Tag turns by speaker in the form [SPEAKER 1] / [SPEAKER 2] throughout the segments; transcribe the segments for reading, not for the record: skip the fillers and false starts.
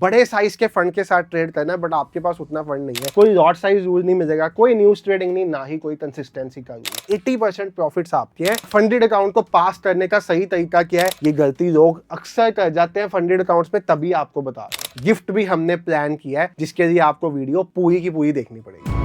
[SPEAKER 1] बड़े साइज के फंड के साथ ट्रेड करना है बट आपके पास उतना फंड नहीं है, कोई लॉट साइज यूज नहीं मिलेगा, कोई न्यूज ट्रेडिंग नहीं, ना ही कोई कंसिस्टेंसी का यूज। 80% प्रॉफिट्स आपके हैं। फंडेड अकाउंट को पास करने का सही तरीका क्या है, ये गलती लोग अक्सर कर जाते हैं फंडेड अकाउंट्स में, तभी आपको बता रहा हूं। गिफ्ट भी हमने प्लान किया है जिसके लिए आपको वीडियो पूरी की पूरी देखनी पड़ेगी।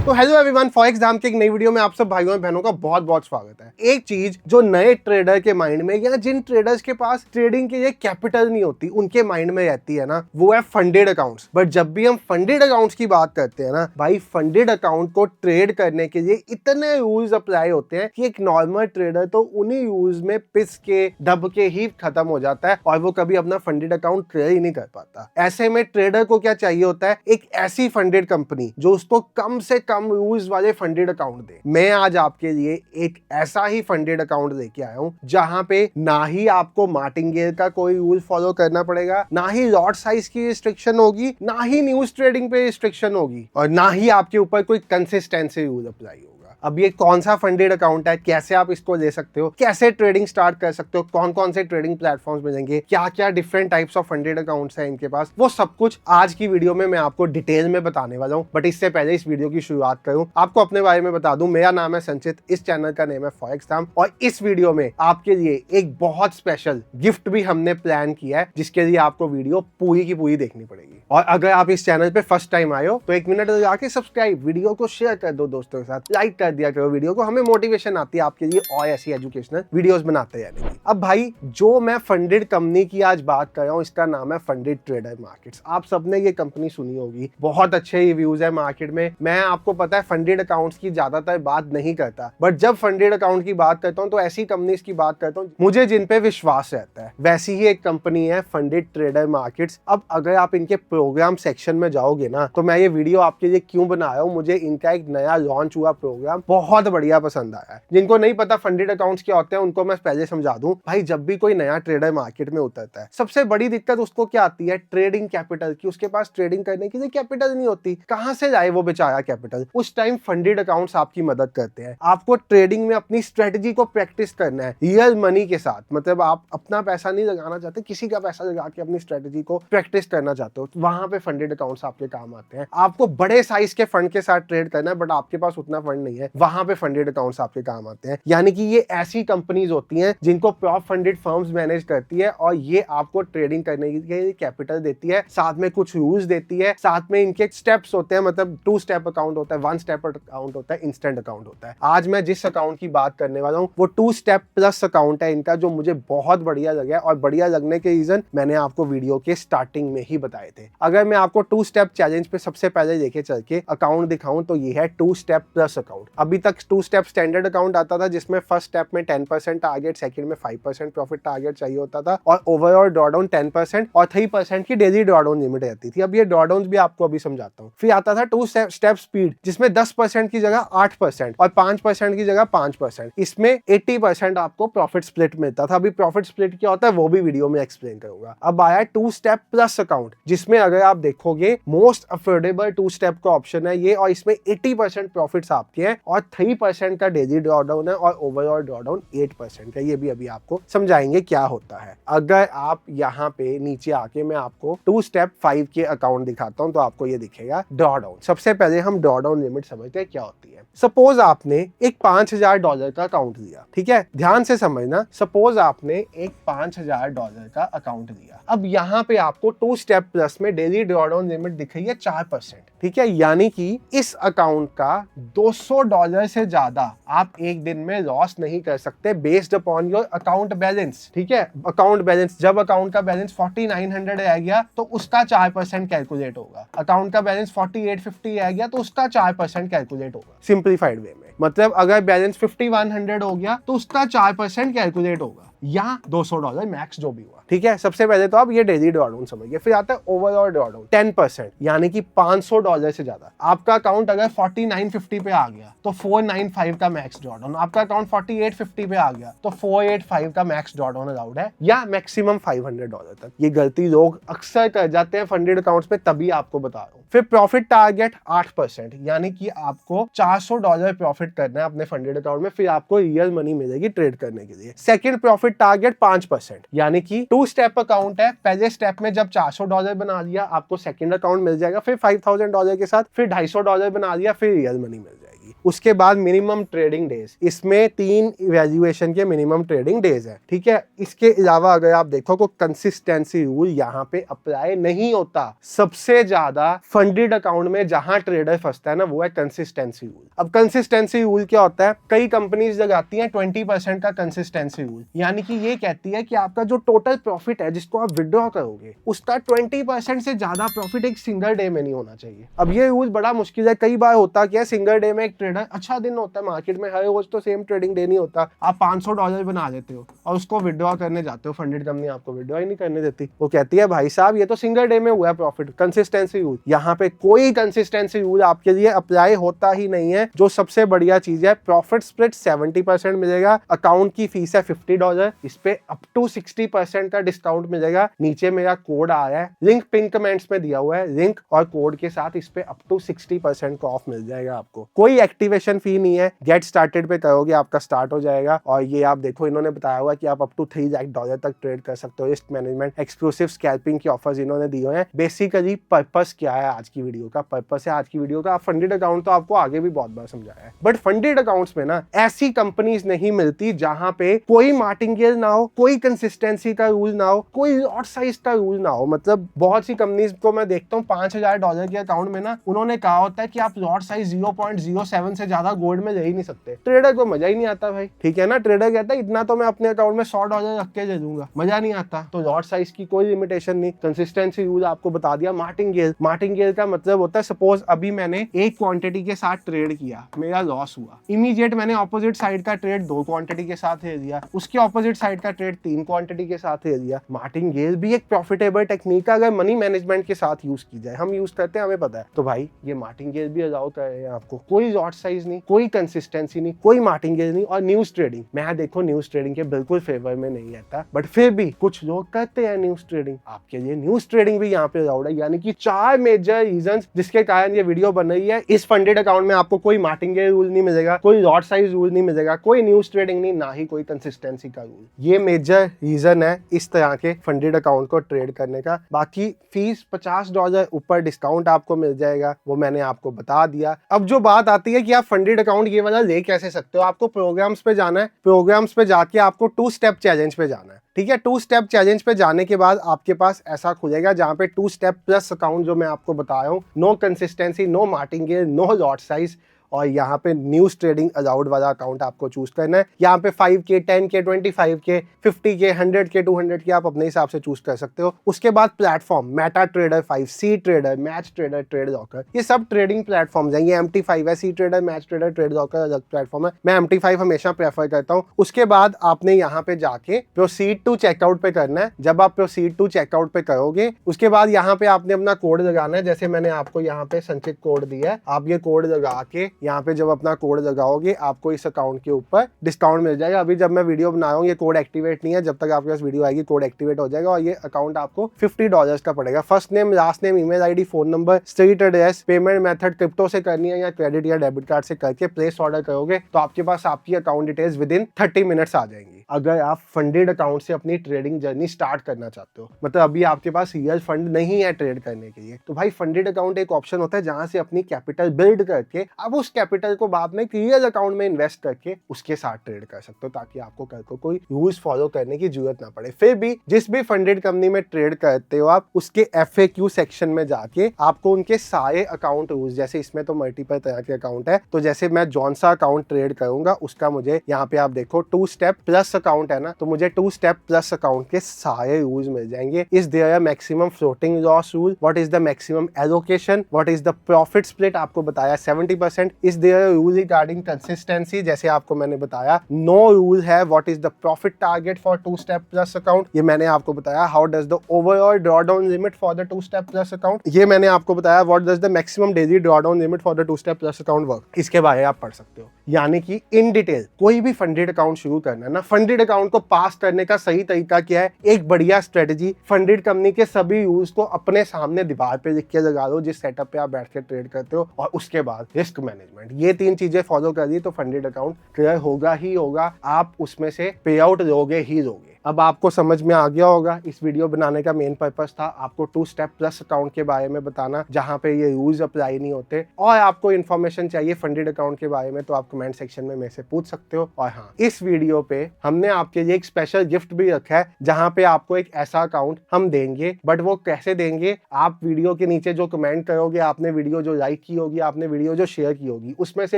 [SPEAKER 1] तो हेलो एवरीवन, फॉर एग्जाम की एक नई वीडियो में आप सब भाइयों और बहनों का बहुत बहुत स्वागत है। एक चीज जो नए ट्रेडर के माइंड में या जिन ट्रेडर्स के पास ट्रेडिंग के लिए कैपिटल नहीं होती उनके माइंड में रहती है ना, वो है फंडेड अकाउंट्स। बट जब भी हम फंडेड अकाउंट्स की बात करते हैं ना भाई, फंडेड अकाउंट को ट्रेड करने के लिए इतने रूल्स अप्लाई होते हैं कि एक नॉर्मल ट्रेडर तो उन्हीं रूल्स में पिस के दब के ही खत्म हो जाता है और वो कभी अपना फंडेड अकाउंट ट्रेड ही नहीं कर पाता। ऐसे में ट्रेडर को क्या चाहिए होता है, एक ऐसी फंडेड कंपनी जो उसको कम से कम यूज वाले फंडेड अकाउंट दे। मैं आज आपके लिए एक ऐसा ही फंडेड अकाउंट लेके आया हूं जहां पे ना ही आपको मार्टिंगेल का कोई रूल फॉलो करना पड़ेगा, ना ही लॉट साइज की रिस्ट्रिक्शन होगी, ना ही न्यूज ट्रेडिंग पे रिस्ट्रिक्शन होगी और ना ही आपके ऊपर कोई कंसिस्टेंसी रूल अप्लाई होगा। अब ये कौन सा फंडेड अकाउंट है, कैसे आप इसको ले सकते हो, कैसे ट्रेडिंग स्टार्ट कर सकते हो, कौन कौन से ट्रेडिंग प्लेटफॉर्म्स मिलेंगे, क्या क्या different types of funded accounts हैं इनके पास, वो सब कुछ आज की वीडियो में मैं आपको डिटेल में बताने वाला हूं। बट इससे पहले इस वीडियो की शुरुआत करूं, आपको अपने बारे में बता दूं। मेरा नाम है संचित, इस चैनल का नेम है फॉरेक्स धाम और इस वीडियो में आपके लिए एक बहुत स्पेशल गिफ्ट भी हमने प्लान किया है जिसके लिए आपको वीडियो पूरी की पूरी देखनी पड़ेगी। और अगर आप इस चैनल पे फर्स्ट टाइम आए हो तो 1 मिनट जाके सब्सक्राइब, वीडियो को शेयर कर दो दोस्तों के साथ, लाइक कर दिया करो वीडियो को, हमें मोटिवेशन आती है आपके लिए और ऐसी एजुकेशनल वीडियोस बनाते रहने की। अब भाई, जो मैं फंडेड कंपनी की आज बात कर रहा हूं इसका नाम है फंडेड ट्रेडर मार्केट्स। आप सबने ये कंपनी सुनी होगी, बहुत अच्छे रिव्यूज है मार्केट में। मैं आपको पता है फंडेड अकाउंट्स की ज्यादातर बात नहीं करता, बट जब फंडेड अकाउंट की बात करता हूं तो ऐसी कंपनीज की बात करता हूं मुझे जिन पे विश्वास रहता है। वैसी ही एक कंपनी है फंडेड ट्रेडर मार्केट्स। अब अगर आप इनके प्रोग्राम सेक्शन में जाओगे ना, तो मैं ये वीडियो आपके लिए क्यों बना रहा हूं, मुझे इनका एक नया लॉन्च हुआ प्रोग्राम बहुत बढ़िया पसंद आया है। जिनको नहीं पता फंडेड अकाउंट्स क्या होते हैं उनको मैं पहले समझा दूं। भाई, जब भी कोई नया ट्रेडर मार्केट में उतरता है, सबसे बड़ी दिक्कत उसको क्या आती है, ट्रेडिंग कैपिटल की। उसके पास ट्रेडिंग करने के लिए कैपिटल नहीं होती, कहां से लाए वो बेचारा कैपिटल। उस टाइम फंडेड अकाउंट्स आपकी मदद करते हैं। आपको ट्रेडिंग में अपनी स्ट्रेटजी को प्रैक्टिस करना है रियल मनी के साथ, मतलब आप अपना पैसा नहीं लगाना चाहते, किसी का पैसा लगा के अपनी स्ट्रेटजी को प्रैक्टिस करना चाहते हो, तो वहां पे फंडेड अकाउंट्स आपके काम आते हैं। आपको बड़े साइज के फंड के साथ ट्रेड करना है बट आपके पास उतना फंड नहीं है, वहां पे फंडेड अकाउंट्स आपके काम आते हैं। यानी कि ये ऐसी कंपनीज होती हैं जिनको प्रॉप फंडेड फर्म्स मैनेज करती है और ये आपको ट्रेडिंग करने के लिए कैपिटल देती है, साथ में कुछ रूल्स देती है, साथ में इनके स्टेप्स होते हैं, मतलब 2 स्टेप अकाउंट होता है, 1 स्टेप अकाउंट होता है, इंस्टेंट अकाउंट होता है। आज मैं जिस अकाउंट की बात करने वाला हूं वो 2 स्टेप प्लस अकाउंट है इनका, जो मुझे बहुत बढ़िया लगा और बढ़िया लगने के रीजन मैंने आपको वीडियो के स्टार्टिंग में ही बताए थे। अगर मैं आपको 2 स्टेप चैलेंज पे सबसे पहले लेके चल के अकाउंट दिखाऊं तो ये है 2 स्टेप प्लस अकाउंट। अभी तक 2 स्टेप स्टैंडर्ड अकाउंट आता था जिसमें फर्स्ट स्टेप में 10% टारगेट, सेकंड में 5% प्रॉफिट टारगेट चाहिए होता था और ओवरऑल ड्रॉडाउन 10% और 3% की डेली ड्रॉडाउन लिमिट रहती थी। अब ये ड्रॉडाउन भी आपको अभी समझाता हूं। फिर आता था 2 स्टेप स्पीड जिसमें 10% की जगह 8% और 5% की जगह 5%। इसमें 80% आपको प्रॉफिट स्प्लिट मिलता था। अभी प्रॉफिट स्प्लिट क्या होता है वो भी वीडियो में एक्सप्लेन करूंगा। अब आया 2 स्टेप प्लस अकाउंट जिसमें अगर आप देखोगे मोस्ट अफोर्डेबल 2 स्टेप का ऑप्शन है ये, और इसमें 80% प्रॉफिट्स आपके हैं और 3% का डेली ड्रॉडाउन है और ओवरऑल ड्रॉडाउन 8% का। ये भी अभी आपको समझाएंगे क्या होता है। अगर आप यहाँ पे नीचे आके मैं आपको 2 स्टेप 5 के अकाउंट दिखाता हूँ तो आपको ये दिखेगा ड्रॉडाउन। सबसे पहले हम ड्रॉडाउन लिमिट समझते हैं क्या होती है। सपोज आपने एक $5000 का अकाउंट लिया, ठीक है, ध्यान से समझना। सपोज आपने एक $5000 का अकाउंट लिया। अब यहाँ पे आपको 2 स्टेप प्लस में डेली ड्रॉडाउन लिमिट दिख रही है 4%, ठीक है, यानी कि इस अकाउंट का $200 से ज्यादा आप एक दिन में लॉस नहीं कर सकते based upon your account balance, ठीक है। अकाउंट बैलेंस, जब अकाउंट का बैलेंस 4900 रह गया तो उसका 4% कैलकुलेट होगा। अकाउंट का बैलेंस 4850 रह गया तो उसका 4% कैलकुलेट होगा सिंप्लीफाइड वे में। मतलब अगर बैलेंस 5100 हो गया तो उसका 4% कैलकुलेट होगा या $200 मैक्स जो भी हुआ, ठीक है। सबसे पहले तो आप ये डेली ड्रॉडाउन समझिए। फिर आता है ओवरऑल ड्रॉडाउन 10%, यानी कि $500 से ज्यादा। आपका अकाउंट अगर 4950 पे आ गया तो 495 का मैक्स ड्रॉडाउन। आपका अकाउंट 4850 पे आ गया तो 485 का मैक्स ड्रॉडाउन अलाउड है या मैक्सिमम $500 तक। ये गलती लोग अक्सर कर जाते हैं फंडेड अकाउंट्स में, तभी आपको बता रहा हूँ। फिर प्रॉफिट टारगेट 8%, यानी कि आपको $400 प्रॉफिट करना है अपने फंडेड अकाउंट में, फिर आपको रियल मनी मिलेगी ट्रेड करने के लिए। सेकंड प्रॉफिट प्रॉफिट टारगेट 5%, यानी कि 2 स्टेप अकाउंट है। पहले स्टेप में जब $400 बना लिया, आपको सेकंड अकाउंट मिल जाएगा, फिर $5000 के साथ फिर $250 बना लिया, फिर रियल मनी मिल जाएगी। उसके बाद मिनिमम ट्रेडिंग डेज, इसमें 3 वैल्यूएशन के मिनिमम ट्रेडिंग डेज है, ठीक है। इसके अलावा अगर आप देखो तो कंसिस्टेंसी रूल यहाँ पे अप्लाई नहीं होता। सबसे ज्यादा फंडेड अकाउंट में जहां ट्रेडर फंसता है ना, वो है कंसिस्टेंसी रूल। अब कंसिस्टेंसी रूल क्या होता है? कई कंपनीज लगाती हैं 20% का कंसिस्टेंसी रूल, यानी कि ये कहती है कि आपका जो टोटल प्रॉफिट है जिसको आप विड्रॉ करोगे, उसका 20% से ज्यादा प्रॉफिट एक सिंगल डे में नहीं होना चाहिए। अब ये रूल बड़ा मुश्किल है। कई बार होता क्या है, सिंगल डे में एक ट्रेडर, अच्छा दिन होता है मार्केट में, हर रोज तो सेम ट्रेडिंग डे नहीं होता, आप $500 बना लेते हो और उसको विड्रॉ करने जाते हो, फंडेड कंपनी आपको विड्रॉ ही नहीं करने देती। वो कहती है भाई साहब ये तो सिंगल डे में हुआ है प्रॉफिट। कंसिस्टेंसी रूल, यहाँ पे कोई कंसिस्टेंसी रूल आपके लिए अप्लाई होता ही नहीं है। जो सबसे बढ़िया चीज है, प्रॉफिट स्प्लिट 70% मिलेगा, अकाउंट की फीस है $50, इस पे अप टू 60% का डिस्काउंट मिलेगा। नीचे मेरा कोड आ रहा है, लिंक पिन कमेंट्स में दिया हुआ है, लिंक और कोड के साथ इस पे अप टू 60% का ऑफ मिल जाएगा आपको। कोई एक्टिवेशन फी नहीं है, गेट स्टार्टेड पे करोगे आपका स्टार्ट हो जाएगा। और ये आप देखो इन्होंने बताया हुआ कि आप अप टू $3 लाख तक ट्रेड कर सकते हो। रिस्क मैनेजमेंट, एक्सक्लूसिव स्कैल्पिंग की ऑफर्स इन्होंने दिए हैं। बेसिकली पर्पस क्या है आज की वीडियो का? पर्पस है आज की वीडियो का, फंडेड अकाउंट तो आपको आगे भी बहुत बार समझाया है, बट फंडेड अकाउंट्स में ना ऐसी कंपनीज नहीं मिलती जहां पे कोई मार्टिंगेल ना हो, कोई कंसिस्टेंसी का रूल ना हो, कोई लॉट साइज का रूल ना हो। मतलब बहुत सी कंपनीज को मैं देखता हूँ $5000 के अकाउंट में ना उन्होंने कहा होता है कि आप लॉट साइज 0.07 से ज्यादा गोल्ड में ले ही नहीं सकते। ट्रेडर को मजा ही नहीं आता भाई, ठीक है ना। ट्रेडर कहता है इतना तो मैं अपने अकाउंट में $100 रख के दे दूंगा, मजा नहीं आता। तो लॉट साइज की कोई लिमिटेशन नहीं, कंसिस्टेंसी रूल आपको बता दिया। मार्टिंगेल का मतलब होता है, सपोज अभी मैंने एक क्वांटिटी के साथ ट्रेड किया, मेरा लॉस हुआ, इमीडिएट मैंने ऑपोजिट साइड का ट्रेड 2 क्वांटिटी के साथ ले लिया, उसके ऑपोजिट साइड का ट्रेड 3 क्वांटिटी के साथ ले लिया। मार्टिंगेल भी एक प्रॉफिटेबल टेक्निक है अगर मनी मैनेजमेंट के साथ यूज की जाए। हम यूज करते हैं, हमें पता है। तो भाई ये मार्टिंगेल भी अलाउ कर रहे हैं आपको, कोई लॉट साइज नहीं, कोई कंसिस्टेंसी नहीं, कोई मार्टिंगेल नहीं। और न्यूज ट्रेडिंग, मैं देखो न्यूज ट्रेडिंग के बिल्कुल फेवर में नहीं रहता, बट फिर भी कुछ लोग करते हैं न्यूज ट्रेडिंग। आपके लिए न्यूज ट्रेडिंग भी यहाँ पे अलाउड है, यानी कि 4 मेजर रीजंस जिसके कारण ये वीडियो बन रही है। इस फंडेड अकाउंट में आपको कोई मार्टिंगेल रूल नहीं मिलेगा, कोई लॉट साइज रूल नहीं मिलेगा, कोई न्यूज ट्रेडिंग नहीं, ना ही कोई कंसिस्टेंसी का रूल। ये मेजर रीजन है इस तरह के फंडेड अकाउंट को ट्रेड करने का। बाकी फीस $50 ऊपर डिस्काउंट आपको मिल जाएगा, वो मैंने आपको बता दिया। अब जो बात आती है कि आप फंडेड अकाउंट ये वाला ले कैसे सकते हो, आपको प्रोग्राम्स पे जाना है। प्रोग्राम्स पे जाके आपको 2 स्टेप चैलेंज पे जाना है, ठीक है। 2 स्टेप चैलेंज पे जाने के बाद आपके पास ऐसा खुलेगा जहां पे 2 स्टेप प्लस अकाउंट जो मैं आपको बता रहा हूँ, no consistency, no martingale, no lot size, और यहाँ पे न्यूज ट्रेडिंग अलाउड वाला अकाउंट आपको चूज करना है। यहाँ पे 5K, 10K, 25K, 50K, 100K, 200K आप अपने हिसाब से चूज कर सकते हो। उसके बाद platform, Meta Trader 5, C Trader, Match Trader, Trade Locker, ये सब ट्रेडिंग प्लेटफॉर्म्स हैं। ये MT5 है, C Trader, Match Trader, Trade Locker अलग प्लेटफॉर्म है। मैं MT5 हमेशा प्रेफर करता हूँ। उसके बाद आपने यहाँ पे जाके प्रोसीड टू चेकआउट पे करना है। जब आप प्रोसीड टू चेकआउट पे करोगे, उसके बाद यहाँ पे आपने अपना कोड लगाना है। जैसे मैंने आपको यहाँ पे संचित कोड दिया है, आप ये कोड लगा के यहाँ पे जब अपना कोड लगाओगे आपको इस अकाउंट के ऊपर डिस्काउंट मिल जाएगा। अभी जब मैं वीडियो बना रहा हूँ ये कोड एक्टिवेट नहीं है, जब तक आपके पास वीडियो आएगी कोड एक्टिवेट हो जाएगा और ये अकाउंट आपको $50 का पड़ेगा। First name, last name, email ID, phone number, street address, payment method crypto से करनी है या क्रेडिट या डेबिट कार्ड से करके प्लेस ऑर्डर करोगे तो आपके पास आपकी account details within 30 minutes आ जाएंगी। अगर आप फंडेड अकाउंट से अपनी ट्रेडिंग जर्नी स्टार्ट करना चाहते हो, मतलब अभी आपके पास रियल फंड नहीं है ट्रेड करने के लिए, तो भाई फंडेड अकाउंट एक ऑप्शन होता है जहां से अपनी कैपिटल बिल्ड करके अब उस कैपिटल को बाद में रियल अकाउंट में इन्वेस्ट करके उसके साथ ट्रेड कर सकते हो, ताकि आपको कल को कोई रूल्स फॉलो करने की जरूरत ना पड़े। फिर भी जिस भी फंडेड कंपनी में ट्रेड करते हो आप, उसके FAQ सेक्शन में जाके आपको उनके सारे अकाउंट रूल्स, जैसे इसमें तो मल्टीपल तरह के अकाउंट है, तो जैसे मैं जौन सा अकाउंट ट्रेड करूंगा उसका मुझे यहाँ पे आप देखो 2 स्टेप प्लस अकाउंट है ना, तो मुझे 2 स्टेप प्लस अकाउंट के सारे रूल्स मिल जाएंगे। Is there a maximum floating loss rule, what is the maximum allocation, what is the profit split, आपको बताया 70%। Is there rule regarding consistency, जैसे आपको मैंने बताया नो रूल है, what is the profit target for 2 step plus account, ये मैंने आपको बताया। How does the overall drawdown limit for the 2 step plus account, ये मैंने आपको बताया। What does the maximum daily drawdown limit for the 2 step plus account work, इसके बारे में आप पढ़ सकते हो। यानी कि इन डिटेल कोई भी फंडेड अकाउंट शुरू करना है ना, फंडेड अकाउंट को पास करने का सही तरीका क्या है, एक बढ़िया स्ट्रेटजी, फंडेड कंपनी के सभी रूल्स को अपने सामने दीवार पे लिख के लगा दो जिस सेटअप पे आप बैठ के ट्रेड करते हो, और उसके बाद रिस्क मैनेजमेंट। मैनेजमेंट। ये 3 चीजें फॉलो कर दी तो फंडेड अकाउंट क्लियर होगा ही होगा, आप उसमें से पे आउट लोगे ही लोगे। अब आपको समझ में आ गया होगा, इस वीडियो बनाने का मेन पर्पस था आपको 2 स्टेप प्लस अकाउंट के बारे में बताना, जहां पे ये रूल्स अप्लाई नहीं होते। और आपको इन्फॉर्मेशन चाहिए फंडेड अकाउंट के बारे में तो आप कमेंट सेक्शन में मेरे से पूछ सकते हो। और हाँ, इस वीडियो पे हमने आपके लिए एक स्पेशल गिफ्ट भी रखा है, जहां पे आपको एक ऐसा अकाउंट हम देंगे, बट वो कैसे देंगे, आप वीडियो के नीचे जो कमेंट करोगे, आपने वीडियो जो लाइक की होगी, आपने वीडियो जो शेयर की होगी, उसमें से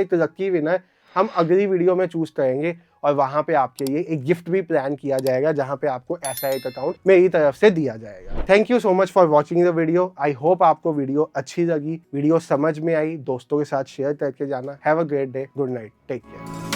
[SPEAKER 1] एक लकी विनर हम अगली वीडियो में चूज करेंगे और वहां पे आपके लिए एक गिफ्ट भी प्लान किया जाएगा, जहां पे आपको ऐसा एक अकाउंट मेरी तरफ से दिया जाएगा। Thank you so much for watching the video. I hope आपको वीडियो अच्छी लगी, वीडियो समझ में आई, दोस्तों के साथ शेयर करके जाना। Have a great day, good night, take care.